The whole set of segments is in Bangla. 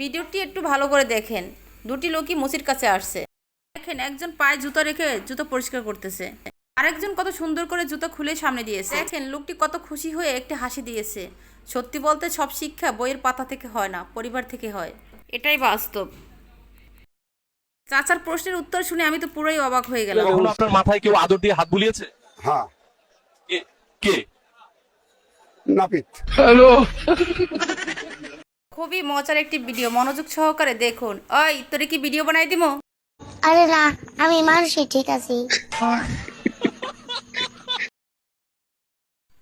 ভিডিওটি একটু ভালো করে দেখেন। দুটি লোকই মসজিদ কাছে আসছে। দেখেন একজন পায়ে জুতো রেখে জুতো পরিষ্কার করতেছে, আরেকজন কত সুন্দর করে জুতো খুলে সামনে দিয়েছে। দেখেন লোকটি কত খুশি হয়ে একটি হাসি দিয়েছে। সত্যি বলতে সব শিক্ষা বইয়ের পাতা থেকে হয় না, পরিবার থেকে হয়, এটাই বাস্তব। চাচার প্রশ্নের উত্তর শুনে আমি তো পুরোই অবাক হয়ে গেলাম। আপনার মাথায় কেউ আদর দিয়ে হাত বুলিয়েছে? হ্যাঁ। কে? নাপিত। হ্যালো। খুবই মজার একটি ভিডিও, মনোযোগ সহকারে দেখুন। ওই তোরে কি ভিডিও বানাই দিমো? আরে না, আমি মানুষই ঠিক আছি।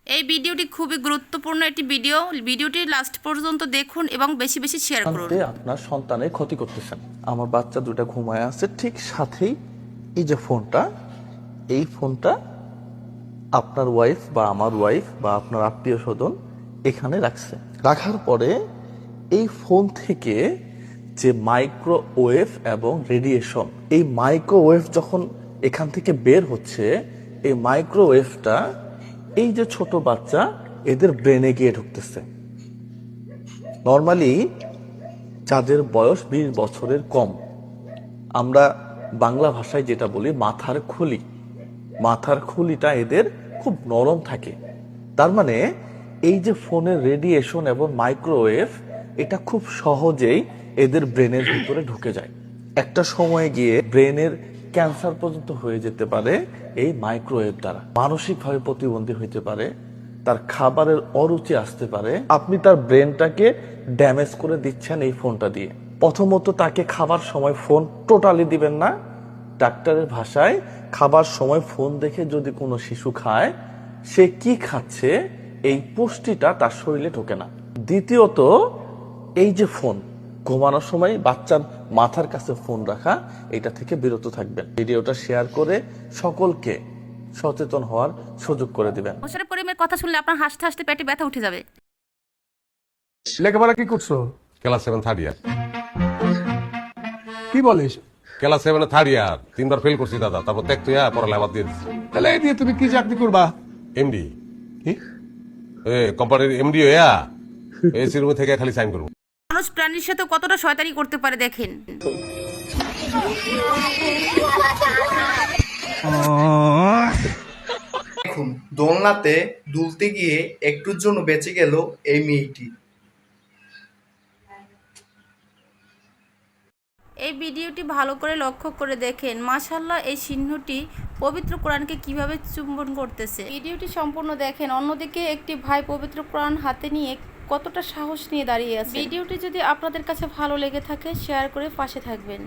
এই ভিডিওটি খুবই গুরুত্বপূর্ণ একটি ভিডিও। ভিডিওটি লাস্ট পর্যন্ত দেখুন এবং বেশি বেশি শেয়ার করুন। আপনার সন্তানের ক্ষতি করতেছেন। আমার বাচ্চা দুটা ঘুমায় আছে, ঠিক সাথেই এই যে ফোনটা, এই ফোনটা আপনার ওয়াইফ বা আমার ওয়াইফ বা আপনার আত্মীয় স্বজন এখানে রাখছে। রাখার পরে এই ফোন থেকে যে মাইক্রোওয়েভ এবং রেডিয়েশন, এই মাইক্রোওয়েভ যখন এখান থেকে বের হচ্ছে, এই মাইক্রোওয়েভটা এই যে ছোট বাচ্চা এদের ব্রেনে গিয়ে ঢুকতেছে। নর্মালি যাদের বয়স 20 বছরের কম, আমরা বাংলা ভাষায় যেটা বলি মাথার খুলি, মাথার খুলিটা এদের খুব নরম থাকে। তার মানে এই যে ফোনের রেডিয়েশন এবং মাইক্রোওয়েভ, এটা খুব সহজেই এদের ব্রেনের ভিতরে ঢুকে যায়। একটা সময় গিয়ে ব্রেনের ক্যান্সার পর্যন্ত হয়ে যেতে পারে এই মাইক্রোওয়েভ দ্বারা। মানসিকভাবে প্রতিবন্ধী হইতে পারে, তার খাবারের অরুচি আসতে পারে। আপনি তার ব্রেনটাকে ড্যামেজ করে দিচ্ছেন এই ফোনটা দিয়ে। প্রথমত তাকে খাবার সময় ফোন টোটালি দিবেন না। ডাক্তারের ভাষায় খাবার সময় ফোন দেখে যদি কোনো শিশু খায়, সে কি খাচ্ছে এই পুষ্টিটা তার শরীরে ঢোকে না। দ্বিতীয়ত, এই যে ফোন, ঘুমানোর সময় বাচ্চার মাথার কাছে ফোন রাখা, এটা থেকে বিরত থাকবেন। ভিডিওটা শেয়ার করে সকলকে সচেতন হওয়ার সুযোগ করে দিবেন। মোশাররফ করিমের কথা শুনলে আপনার হাসতে হাসতে পেটে ব্যথা উঠে যাবে। লেখাপড়া কি করছো? Class 7 third year. কি বলিস? ক্লাস 7 থার্ড ইয়ার 3বার ফেল করছি দাদা, তারপর ত্যাগ তুই পড়ালে আবার দিয়ে দিচ্ছি। তাহলে এই দিয়ে তুমি কি চাকরি করবা? এমডি। কি? কোম্পানির এমডি হইয়া এসি রুমে থেকে খালি সাইন করবো। মানুষ প্রাণীর সাথে কতটা শয়তানি করতে পারে দেখেন। দেখুন, দোলনাতে দুলতে গিয়ে একটুর জন্য বেঁচে গেল এই মেয়েটি। এই ভিডিওটি ভালো করে লক্ষ্য করে দেখেন। মাশাআল্লাহ, এই চিহ্নটি পবিত্র কোরআনকে কিভাবে চুম্বন করতেছে। ভিডিওটি সম্পূর্ণ দেখেন। অন্যদিকে একটি ভাই পবিত্র কোরআন হাতে নিয়ে কতটা সাহস নিয়ে দাঁড়িয়ে আছে। ভিডিওটি যদি আপনাদের কাছে ভালো লেগে থাকে, শেয়ার করে পাশে থাকবেন।